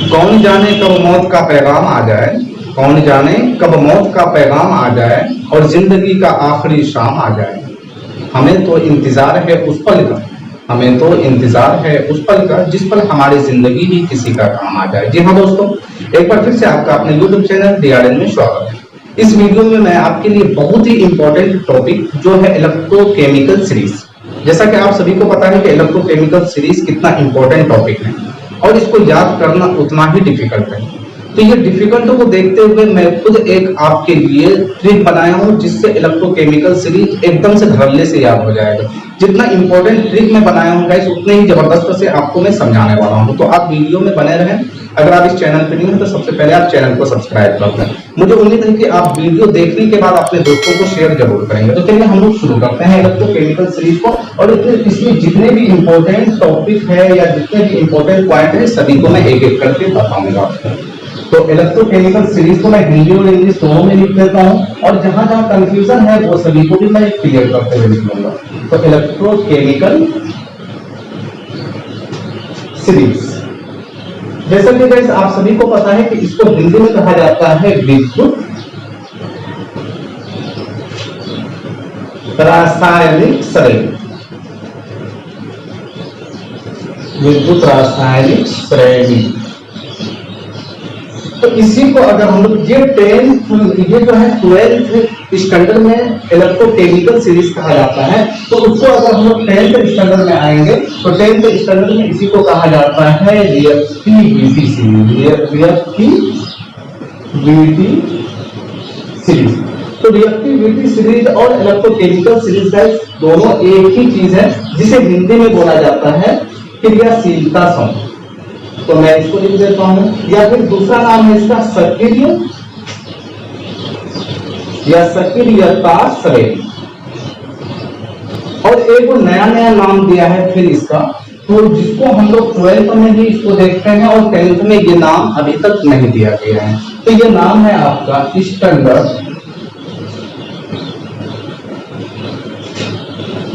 कौन जाने कब मौत का पैगाम आ जाए, कौन जाने कब मौत का पैगाम आ जाए और जिंदगी का आखिरी शाम आ जाए। हमें तो इंतजार है उस पल का, हमें तो इंतजार है उस पल का जिस पल हमारी जिंदगी ही किसी का काम आ जाए। जी हाँ दोस्तों, एक बार फिर से आपका अपने यूट्यूब चैनल DRN में स्वागत है। इस वीडियो में मैं आपके लिए बहुत ही इंपॉर्टेंट टॉपिक जो है इलेक्ट्रोकेमिकल सीरीज। जैसा कि आप सभी को पता है कि इलेक्ट्रोकेमिकल सीरीज कितना इंपॉर्टेंट टॉपिक है और इसको याद करना उतना ही डिफिकल्ट है। तो ये डिफिकल्ट को देखते हुए मैं खुद एक आपके लिए ट्रिक बनाया हूं जिससे इलेक्ट्रोकेमिकल सीरीज एकदम से धड़ल्ले से याद हो जाएगा। जितना इंपॉर्टेंट ट्रिक मैं बनाया हूं गाइस उतने ही जबरदस्त से आपको मैं समझाने वाला हूं। तो आप वीडियो में बने रहें। अगर आप इस चैनल पर न्यू हैं तो सबसे पहले आप चैनल को सब्सक्राइब कर लें। मुझे उम्मीद है कि आप वीडियो देखने के बाद अपने दोस्तों को शेयर जरूर करेंगे। तो चलिए हम लोग शुरू करते हैं इलेक्ट्रोकेमिकल सीरीज को। और इसमें जितने भी इंपॉर्टेंट टॉपिक है या जितने भी इंपॉर्टेंट पॉइंट है सभी को मैं एक एक करके बताऊंगा आपको। तो इलेक्ट्रोकेमिकल सीरीज को मैं हिंदी और इंग्लिश दोनों में लिख देता हूं और जहां जहां कंफ्यूजन है वो सभी को भी मैं क्लियर करते हुए लिख लूंगा। तो इलेक्ट्रोकेमिकल सीरीज, जैसा कि गाइस आप सभी को पता है कि इसको हिंदी में कहा जाता है विद्युत रासायनिक श्रेणी, विद्युत रासायनिक श्रेणी। तो इसी को अगर हम लोग ये जो है 12th स्टैंडर्ड में इलेक्ट्रोकेमिकल सीरीज कहा जाता है, तो उसको अगर हम लोग 10th स्टैंडर्ड में आएंगे तो 10th स्टैंडर्ड में इसी को कहा जाता है रिएक्टिविटी सीरीज, रिएक्टिविटी सीरीज। तो रिएक्टिविटी सीरीज और इलेक्ट्रोकेमिकल सीरीज का दोनों एक ही चीज है जिसे हिंदी में बोला जाता है क्रियाशीलता समूह। तो मैं इसको लिख देता हूं, या फिर दूसरा नाम है इसका सक्रिय या सक्रियता श्रेणी। और एक नया नया नाम दिया है फिर इसका, तो जिसको हम लोग 12th में भी इसको देखते हैं और 10th में ये नाम अभी तक नहीं दिया गया है। तो ये नाम है आपका standard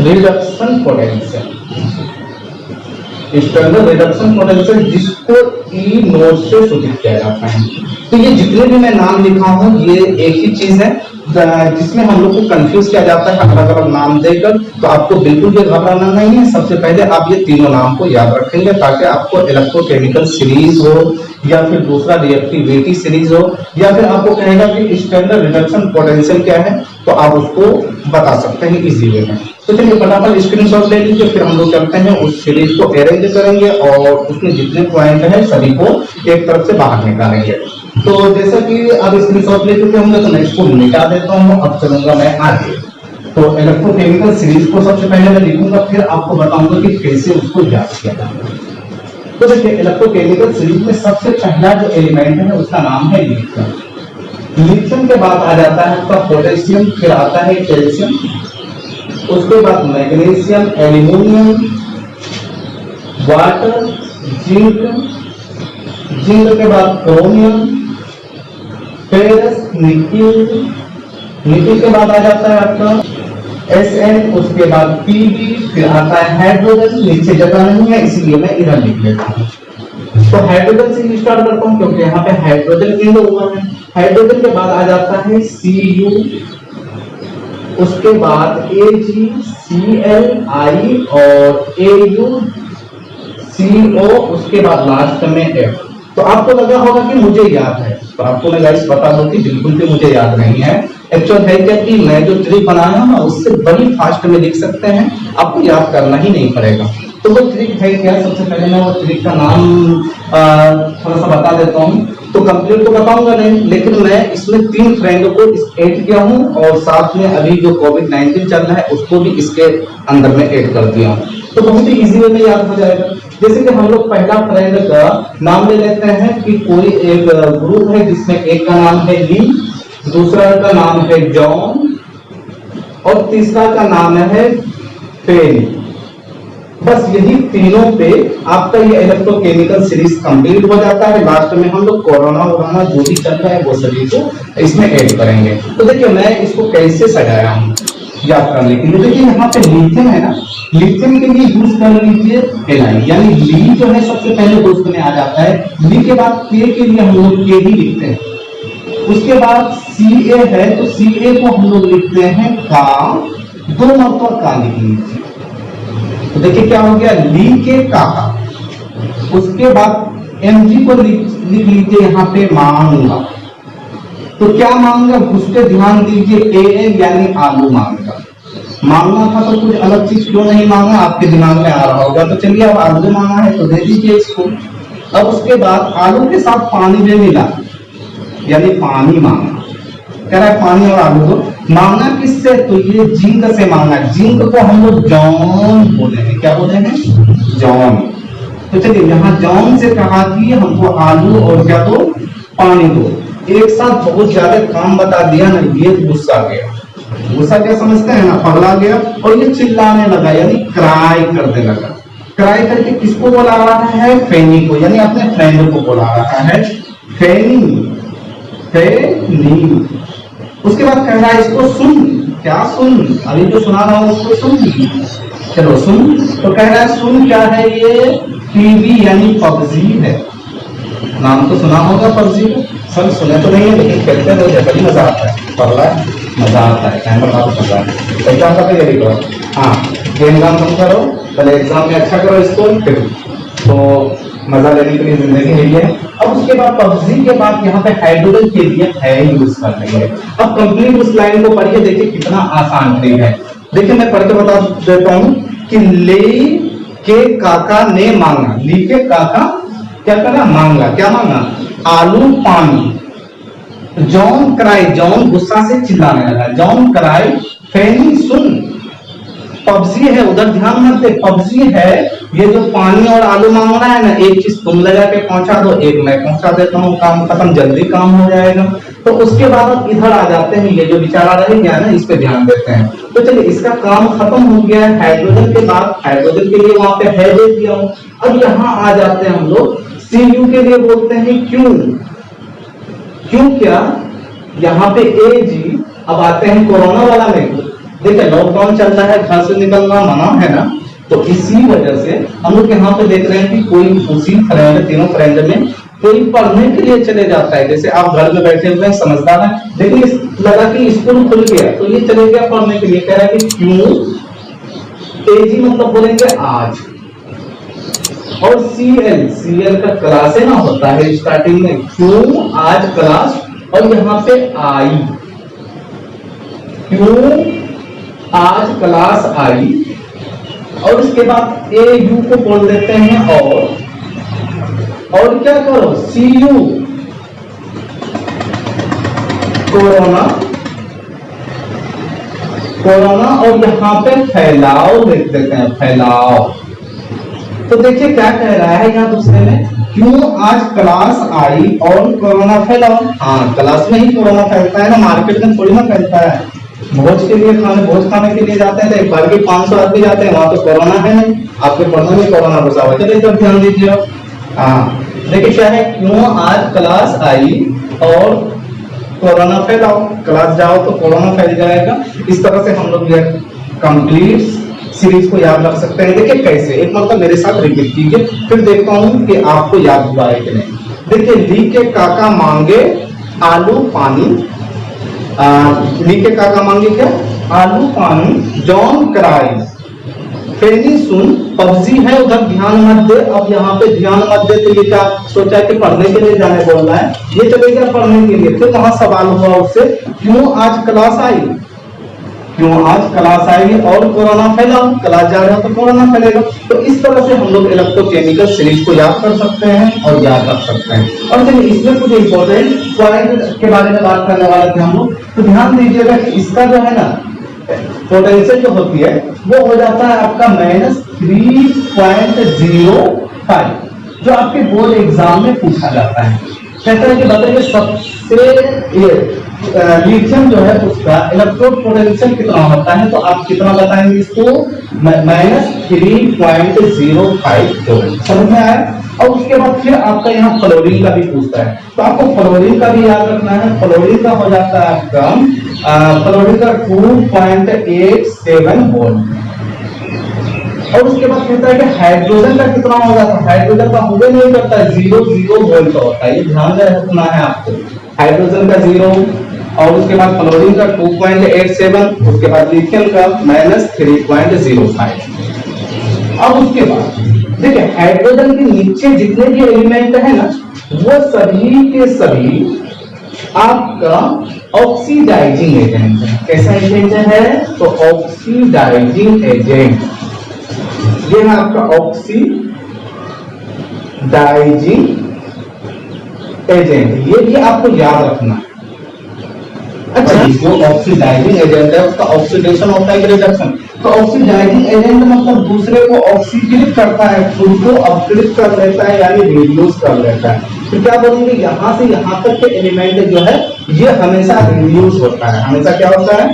reduction potential, standard reduction potential, जिसको ई नोट से सूचित किया जाता है। तो ये जितने भी मैं नाम लिखा हूं ये एक ही चीज है जिसमें हम लोग को कंफ्यूज किया जाता है अलग अलग नाम देकर। तो आपको बिल्कुल भी घबराना नहीं है। सबसे पहले आप ये तीनों नाम को याद रखेंगे ताकि आपको इलेक्ट्रोकेमिकल सीरीज हो या फिर दूसरा रिएक्टिविटी सीरीज हो या फिर आपको कहेगा कि स्टैंडर्ड रिडक्शन पोटेंशियल क्या है तो आप उसको बता सकते हैं इजी वे में। तो चलिए फटाफट स्क्रीनशॉट ले लीजिए, फिर हम लोग चलते हैं उस सीरीज को अरेंज करेंगे और उसमें जितने पॉइंट है सभी को एक तरफ से बाहर निकालेंगे। तो जैसा कि अब स्क्रीनशॉट ले चुके होंगे तो मैं इसको मिटा देता हूं। अब चलूंगा मैं आगे। तो इलेक्ट्रोकेमिकल सीरीज को सबसे पहले मैं लिखूंगा, फिर आपको बताऊंगा कि कैसे उसको याद किया जाता है। तो देखिए इलेक्ट्रोकेमिकल सीरीज में सबसे पहला जो एलिमेंट है उसका नाम है लिथियम। लिथियम के बाद आ जाता है आपका पोटेशियम, फिर आता है कैल्शियम, उसके बाद magnesium, aluminium, water, zinc, zinc के बाद क्रोमियम, फेरस, निकिल, निकिल के बाद आ जाता है आपका Sn, उसके बाद Pb, फिर आता है हाइड्रोजन। नीचे जगह नहीं है इसलिए मैं इधर लिख लेता हूं। तो हाइड्रोजन से स्टार्ट करता हूं क्योंकि यहाँ पे हाइड्रोजन इंड हुआ है। हाइड्रोजन के बाद आ जाता है Cu, उसके बाद Ag, Cl, और AuCO, उसके बाद लास्ट में F। तो आपको लगा होगा कि मुझे याद है, तो आपको मैं गाइस बता दूं कि बिल्कुल भी मुझे याद नहीं है। एक्चुअल है क्या कि मैं जो ट्रिक बनाया हूं ना उससे बड़ी फास्ट में लिख सकते हैं, आपको याद करना ही नहीं पड़ेगा। तो वो ट्रिक है क्या, सबसे पहले मैं वो ट्रिक का नाम थोड़ा सा बता देता हूं। तो कंप्लीट तो बताऊंगा नहीं, लेकिन मैं इसमें 3 फ्रेंड को ऐड किया हूं और साथ में अभी जो कोविड-19 चल रहा है उसको भी इसके अंदर में ऐड कर दिया हूं। तो बहुत ही इजी वे में याद हो जाएगा। जैसे कि हम लोग पहला फ्रेंड का नाम ले लेते हैं कि कोई एक ग्रुप है जिसमें एक का नाम है ली, दूसरा का नाम है जॉन और तीसरा का नाम है फेनी। बस यही तीनों पे आपका ये इलेक्ट्रोकेमिकल सीरीज कंप्लीट हो जाता है। लास्ट में हम लोग कोरोना जो भी चल रहा है वो सभी को इसमें ऐड करेंगे। तो देखिए मैं इसको कैसे सजाया हूं। याद करने के लिए। देखिए यहाँ पे लिथियम है ना, लिथियम के लिए यूज कर लीजिए Li, यानी ली जो है सबसे पहले दोस्त में आ जाता है। ली के बाद के लिए हम लोग के ही लिखते हैं, उसके बाद Ca है तो Ca को हम लोग लिखते हैं का, 2 मरतबा का लिख लीजिए। तो देखिए क्या हो गया, ली के का। उसके बाद Mg को लिख लीजिए यहाँ पे मांगा। तो क्या मांगा, उस पर ध्यान दीजिए, Al यानी आलू मांगा। मांगना था तो कुछ अलग चीज क्यों नहीं मांगा, आपके दिमाग में आ रहा होगा। तो चलिए अब आलू मांगा है तो दे दीजिए इसको। अब उसके बाद आलू के साथ पानी भी मिला, यानी पानी मांगा। कह रहा है पानी और आलू को मांगना किससे, तो ये जिंक से मांगा। जिंक को हम लोग जॉन बोले हैं, क्या बोले हैं, जॉन। तो चलिए यहाँ जॉन से कहा कि हमको आलू और क्या दो, पानी दो। एक साथ बहुत ज्यादा काम बता दिया ना, ये गुस्सा गया। गुस्सा क्या समझते हैं ना, पगला गया और ये चिल्लाने लगा, यानी क्राई करने लगा। क्राई करके किसको बुला रहा है, फेनी को, यानी अपने फ्रेंड को बुला रहा है, फेनी फेनी। उसके बाद कह रहा है इसको सुन, क्या सुन, अभी जो सुना रहा हूं उसको सुन, चलो सुन। तो कह रहा है सुन क्या है, ये पीबी यानी पबजी है। नाम तो सुना होगा पबजी का, सब सुने तो नहीं है लेकिन खेलते हैं बड़ी मजा आता है, पगला मजा आता है, कैमरा बात मजा आता है। एग्जाम का तैयारी करो, हाँ गेम काम तुम करो, पहले एग्जाम में अच्छा करो इसको, फिर तो मजा लेने के लिए जिंदगी है ये। अब उसके बाद पबजी के बाद यहाँ पे हाइड्रोजन के लिए है यूज कर रही है। अब कंप्लीट उस लाइन को पढ़िए, देखिए कितना आसान ट्रिक है। देखिए मैं पढ़ के बता देता हूँ कि ले के काका ने मांगा, ली के काका क्या करा, मांगा। क्या मांगा, आलू पानी। जॉन क्राई, जॉन गुस्सा से चिल्लाने लगा, जॉन क्राई फेनी सुन। पबजी है, उधर ध्यान मत दे, पबजी है। ये जो पानी और आलू मांग रहा है ना, एक चीज तुम लगा के पहुंचा दो, एक मैं पहुंचा देता हूँ, काम खत्म, जल्दी काम हो जाएगा। तो उसके बाद अब इधर आ जाते हैं, ये जो बेचारा रह गया ना, इस पे ध्यान देते हैं। तो चलिए इसका काम खत्म हो गया है। हाइड्रोजन के बाद हाइड्रोजन के लिए वहां पे है दे दिया हूं। अब यहाँ आ जाते हैं हम लोग, Cu के लिए बोलते हैं क्यों, क्यों क्या, यहाँ पे Ag। अब आते हैं कोरोना वाला में, देखिए लॉकडाउन चल रहा है, घर से निकलना मना है ना, तो इसी वजह से हम लोग यहाँ पे देख रहे हैं कि कोई उसी फ्रेंड, तीनों फ्रेंड में कोई पढ़ने के लिए चले जाता है। जैसे आप घर में बैठे हुए हैं, समझदार है, लेकिन लगा कि स्कूल खुल गया तो ये चले गया पढ़ने के लिए। कह रहा है कि क्यों, Ag मतलब बोलेंगे आज, और Cl का क्लास है ना होता है स्टार्टिंग में, क्यों आज क्लास, और यहाँ पे आई, क्यों आज क्लास आई। और इसके बाद Au को बोल देते हैं और क्या करो, Cu कोरोना, कोरोना, और यहाँ पे फैलाव लिख देते हैं, फैलाव। तो देखिए क्या कह रहा है यहाँ दूसरे में, क्यों आज क्लास आई और कोरोना फैलाओ। हाँ क्लास में ही कोरोना फैलता है ना, मार्केट में थोड़ी ना फैलता है। भोज के लिए भोज खाने के लिए जाते हैं तो एक बार के 500 आदमी जाते हैं, वहां तो कोरोना है नहीं, आपके पढ़ने में कोरोना घुसा हुआ। चलिए जब ध्यान दीजिए, हाँ देखिए क्या है, क्यों आज क्लास आई और कोरोना फैलाओ, क्लास जाओ तो कोरोना फैल जाएगा। इस तरह से हम लोग ये कंप्लीट सीरीज को याद रख सकते हैं। देखिए कैसे, एक मतलब मेरे साथ रिपीट कीजिए, फिर देखता हूं कि आपको याद हुआ है कि नहीं। देखिए ली के काका मांगे आलू पानी, ली के काका मांगे क्या, आलू पानी। जॉन क्राई फेनी सुन, पबजी है उधर ध्यान मत दे। अब यहाँ पे ध्यान मत दे तो ये क्या सोचा है कि पढ़ने के लिए जाने बोल रहा है, ये चले गया पढ़ने के लिए। फिर वहां सवाल हुआ उससे, क्यों आज क्लास आई, क्यों आज क्लास आई और कोरोना फैला, क्लास जा रहा तो कोरोना फैलेगा। तो इस तरह से हम लोग इलेक्ट्रोकेमिकल सीरीज को याद कर सकते हैं और याद रख सकते हैं। और चलिए इसमें कुछ इंपॉर्टेंट पॉइंट के बारे में बात करने वाले थे हम लोग, तो ध्यान दीजिएगा कि इसका जो है ना पोटेंशियल जो होती है वो हो जाता है आपका -3.05, जो आपके बोर्ड एग्जाम में पूछा जाता है। कहता है कि बताइए सबसे लिथियम जो है उसका इलेक्ट्रोड पोटेंशियल कितना होता है, तो आप कितना बताएंगे इसको, -3.05। समझ में आया। और उसके बाद फिर आपका यहाँ फ्लोरीन का भी पूछता है, तो आपको फ्लोरीन का भी याद रखना है। फ्लोरीन का हो जाता है आपका फ्लोरीन का 2.87 वोल्ट। और उसके बाद कहता है कि हाइड्रोजन का कितना होगा, तो हाइड्रोजन का होगा नहीं करता है 0 वोल्ट होता है, ये ध्यान रखना है आपको। हाइड्रोजन का 0 और उसके बाद फ्लोरीन का 2.87, उसके बाद लिथियम का -3.05। अब उसके बाद देखिए हाइड्रोजन के नीचे जितने भी एलिमेंट है ना वो सभी के सभी आपका ऑक्सीडाइजिंग एजेंट है। कैसा एजेंट है, तो ऑक्सीडाइजिंग एजेंट, ये है आपका ऑक्सीडाइजिंग एजेंट, ये भी आपको याद रखना है। अच्छा, जो ऑक्सीडाइजिंग एजेंट है उसका ऑक्सीडेशन होता है रिडक्शन। तो ऑक्सीडाइजिंग एजेंट मतलब दूसरे को ऑक्सीकृत करता है, खुद को अपकृत कर लेता है यानी रिड्यूस कर लेता है। तो क्या बोलेंगे, यहां से यहां तक के एलिमेंट जो है ये हमेशा रिड्यूस होता है, हमेशा क्या होता है,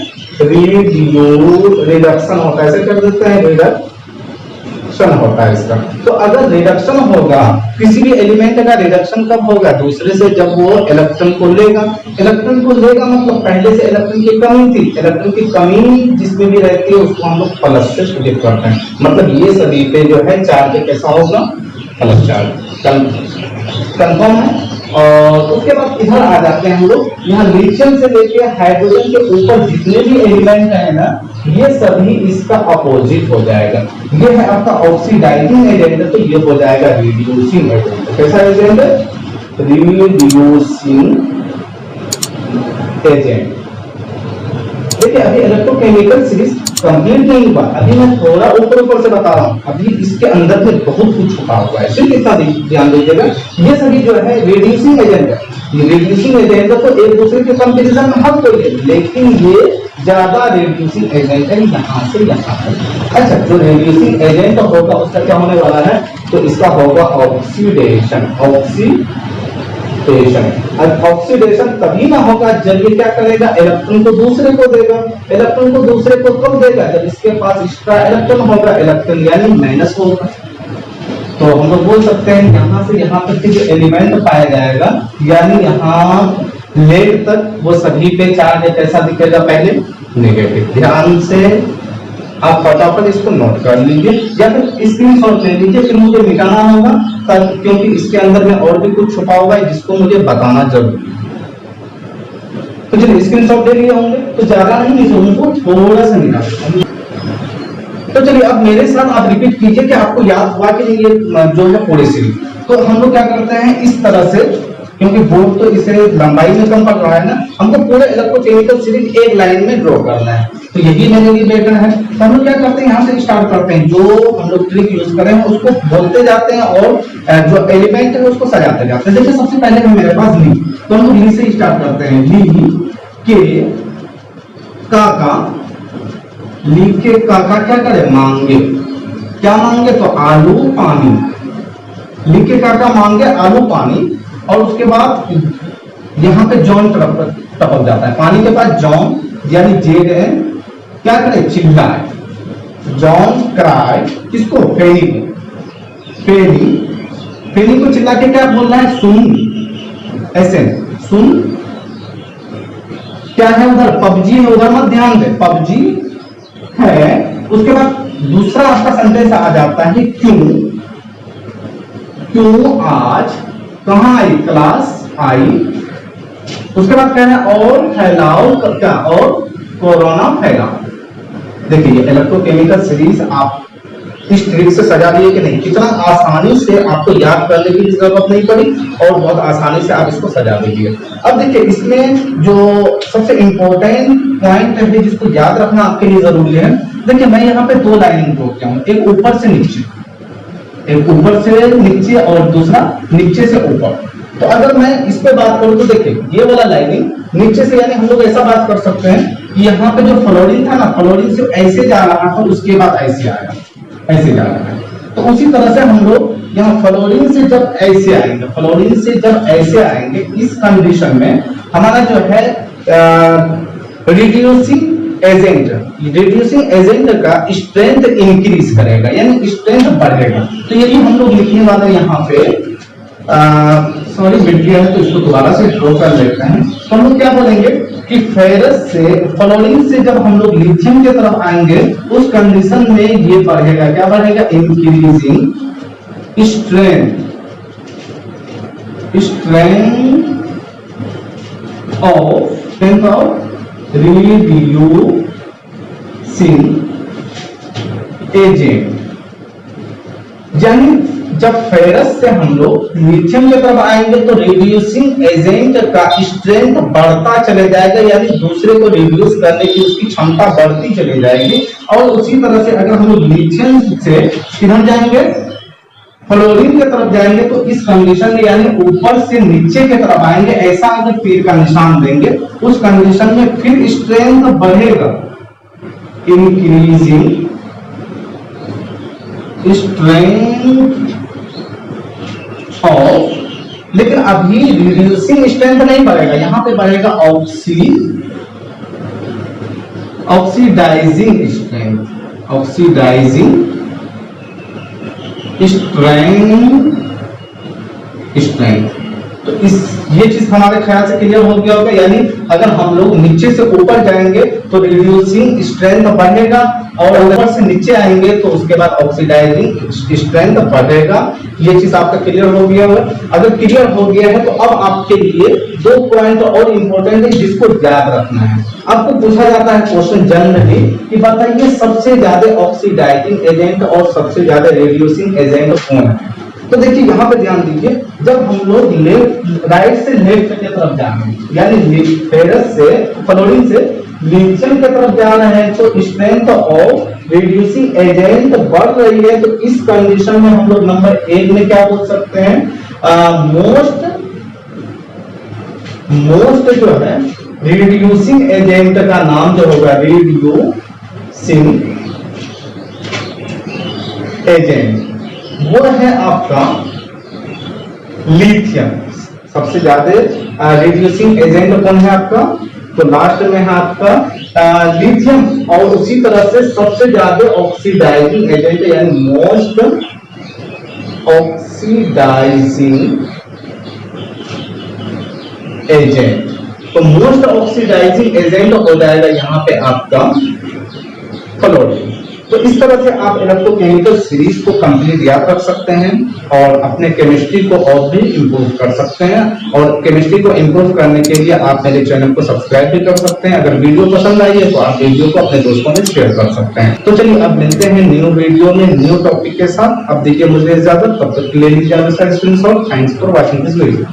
रिडक्शन होता है। ऐसे कर देते हैं, रिडक्शन होता है इसका। तो अगर रिडक्शन होगा किसी भी एलिमेंट का, रिडक्शन कब होगा, दूसरे से जब वो इलेक्ट्रॉन को लेगा। इलेक्ट्रॉन को लेगा मतलब पहले से इलेक्ट्रॉन की कमी थी, इलेक्ट्रॉन की कमी जिसमें भी रहती है उसको हम लोग प्लस से सूचित करते हैं। मतलब ये सभी पे जो है चार्ज कैसा होगा, प्लस चार्ज। कंफर्म है। और उसके बाद इधर आ जाते हैं हम लोग, यहाँ लिथियम से लेके हाइड्रोजन के ऊपर जितने भी एलिमेंट है ना ये सभी इसका अपोजिट हो जाएगा। ये है आपका ऑक्सीडाइजिंग एजेंट, तो ये हो जाएगा रिड्यूसिंग एजेंट। कैसा एजेंट, रिड्यूसिंग एजेंट। देखिए अभी इलेक्ट्रोकेमिकल सीरीज कंप्लीट नहीं हुआ, अभी मैं थोड़ा ऊपर से बता रहा हूँ, अभी इसके अंदर में बहुत कुछ छुपा हुआ है, सिर्फ इतना ध्यान दीजिएगा। ये सभी जो है रिड्यूसिंग एजेंट है, ये रिड्यूसिंग एजेंट तो एक दूसरे के कंपैरिजन में हर कोई है, लेकिन ये ज्यादा रिड्यूसिंग एजेंट है यहाँ से यहाँ तक। अच्छा, जो रिड्यूसिंग एजेंट होगा उसका क्या होने वाला है, तो इसका होगा ऑक्सीडेशन। ऑक्सीडेशन तभी ना होगा जब ये क्या करेगा, इलेक्ट्रॉन को दूसरे को देगा। इलेक्ट्रॉन को दूसरे को कब देगा, जब इसके पास एक्स्ट्रा इलेक्ट्रॉन होगा, इलेक्ट्रॉन यानी माइनस होगा। तो हम लोग बोल सकते हैं यहाँ से यहाँ तक के जो एलिमेंट पाया जाएगा यानी यहाँ लेड तक वो सभी पे चार्ज कैसा दिखेगा, पहले नेगेटिव। ध्यान से आप फटाफट इसको नोट कर लीजिए या फिर स्क्रीनशॉट ले लीजिए, फिर मुझे मिटाना होगा क्योंकि इसके अंदर में और भी कुछ छुपा हुआ है जिसको मुझे बताना जरूरी है। तो चलिए स्क्रीनशॉट ले लिए होंगे, तो ज्यादा नहीं उनको थोड़ा सा निकाल। तो चलिए अब मेरे साथ आप रिपीट कीजिए कि आपको याद हुआ कि ये जो है पूरी सीरीज। तो हम लोग क्या करते हैं इस तरह से, क्योंकि बोर्ड तो इसे लंबाई में कम पड़ रहा है ना, हमको पूरे इलेक्ट्रोकेमिकल सीरीज एक लाइन में ड्रॉ करना है, तो यही मैंने भी देखना है। तो हम लोग क्या करते हैं, यहाँ से स्टार्ट करते हैं, जो हम लोग ट्रिक यूज कर रहे हैं उसको बोलते जाते हैं और जो एलिमेंट है उसको सजाते जाते हैं। देखिए सबसे पहले है मेरे पास ली, तो हम लोग ली से स्टार्ट करते हैं। ली के काका, ली के काका क्या करे, मांगे। क्या मांगे, तो आलू पानी। ली के काका मांगे आलू पानी, और उसके बाद यहाँ पे जॉन टपक जाता है, पानी के पास जॉन यानी जेड है, क्या करे, चिल्लाए। जॉन क्राई, किसको, फेनी को। फेनी को चिल्ला के क्या बोलना है, सुन। ऐसे सुन। क्या है उधर, पबजी है, उधर मत ध्यान दे, पबजी है। उसके बाद दूसरा आपका सेंटेंस आ जाता है क्यों आज कहां आई, क्लास आई। उसके बाद क्या है, और फैलाओ, क्या, और कोरोना फैलाओ। देखिए ये इलेक्ट्रोकेमिकल सीरीज आप इस ट्रिक से सजा लिए कि नहीं, कितना आसानी से आपको याद करने की जरूरत नहीं पड़ी और बहुत आसानी से आप इसको सजा दीजिए। अब देखिए इसमें जो सबसे इंपॉर्टेंट पॉइंट है जिसको याद रखना आपके लिए जरूरी है, देखिए मैं यहाँ पे दो लाइन ड्रॉ किया हूँ, एक ऊपर से नीचे, एक ऊपर से नीचे और दूसरा नीचे से ऊपर। तो अगर मैं इस पे बात करूं तो देखिए ये वाला लाइनिंग नीचे से, यानी हम लोग ऐसा बात कर सकते हैं कि यहाँ पे जो फ्लोरीन था ना, फ्लोरीन से ऐसे जा रहा था, उसके बाद ऐसे आया, ऐसे जा रहा है। तो उसी तरह से हम लोग यहाँ फ्लोरीन से जब ऐसे आएंगे, फ्लोरीन से जब ऐसे आएंगे, इस कंडीशन में हमारा जो है रिड्यूसिंग एजेंट का स्ट्रेंथ इंक्रीज करेगा, यानी स्ट्रेंथ बढ़ेगा। तो यही हम लोग लिखने वाले यहाँ पे, सॉरी मिट गया है तो इसको दोबारा से ड्रॉ कर लेते हैं। तो हम लोग क्या बोलेंगे कि फेरस से फ्लोरीन से जब हम लोग लिथियम की तरफ आएंगे उस कंडीशन में ये बढ़ेगा, क्या बढ़ेगा, increasing strength of reducing agent. यानी जब फेरस से हम लोग लिथियम की तरफ आएंगे तो रिड्यूसिंग एजेंट का स्ट्रेंथ बढ़ता चले जाएगा, यानी दूसरे को रिड्यूस करने की उसकी क्षमता बढ़ती चली जाएगी। और उसी तरह से अगर हम लोग लिथियम से किधर जाएंगे, फ्लोरीन की तरफ जाएंगे तो इस कंडीशन में यानी ऊपर से नीचे की तरफ आएंगे, ऐसा अगर तीर का निशान देंगे उस कंडीशन में फिर स्ट्रेंथ बढ़ेगा, इंक्रीजिंग स्ट्रेंथ ऑफ, लेकिन अभी रिड्यूसिंग स्ट्रेंथ नहीं बढ़ेगा, यहां पे बढ़ेगा ऑक्सीडाइजिंग स्ट्रेंथ, स्ट्रेंथ। तो ये चीज हमारे ख्याल से क्लियर हो गया होगा। यानी अगर हम लोग नीचे से ऊपर जाएंगे तो रिड्यूसिंग स्ट्रेंथ बढ़ेगा और ऊपर से नीचे आएंगे तो उसके बाद ऑक्सीडाइजिंग स्ट्रेंथ बढ़ेगा। ये चीज आपका क्लियर हो गया होगा। अगर क्लियर हो गया है तो अब आपके लिए 2 पॉइंट और इंपॉर्टेंट है जिसको याद रखना है। आपको पूछा जाता है क्वेश्चन जनरली कि बताइए सबसे ज्यादा ऑक्सीडाइजिंग एजेंट और सबसे ज्यादा रिड्यूसिंग एजेंट कौन है। तो देखिए यहाँ पे ध्यान दीजिए, जब हम लोग राइट से लेफ्ट की तरफ जाएंगे यानी फेरस से फ्लोरीन से लिथियम की तरफ जाना है तो स्ट्रेंथ ऑफ रिड्यूसिंग एजेंट बढ़ रही है। तो इस कंडीशन में हम लोग नंबर 1 में क्या बोल सकते हैं, मोस्ट जो है रिड्यूसिंग एजेंट का नाम जो होगा रिड्यूसिंग एजेंट वो है आपका लिथियम। सबसे ज्यादा रिड्यूसिंग एजेंट कौन है आपका, तो लास्ट में है आपका लिथियम। और उसी तरह से सबसे ज्यादा ऑक्सीडाइजिंग एजेंट यानी मोस्ट ऑक्सीडाइजिंग एजेंट, तो मोस्ट ऑक्सीडाइजिंग एजेंट हो जाएगा यहाँ पे आपका फ्लोरीन। तो इस तरह से आप इलेक्ट्रोकेमिकल सीरीज को कंप्लीट याद रख सकते हैं और अपने केमिस्ट्री को और भी इम्प्रूव कर सकते हैं। और केमिस्ट्री को इम्प्रूव करने के लिए आप मेरे चैनल को सब्सक्राइब भी कर सकते हैं। अगर वीडियो पसंद आई है तो आप वीडियो को अपने दोस्तों में शेयर कर सकते हैं। तो चलिए अब मिलते हैं न्यू वीडियो में न्यू टॉपिक के साथ। अब देखिए मुझे इजाजत, तब तक ले लीजिए screenshot. Thanks for watching this video.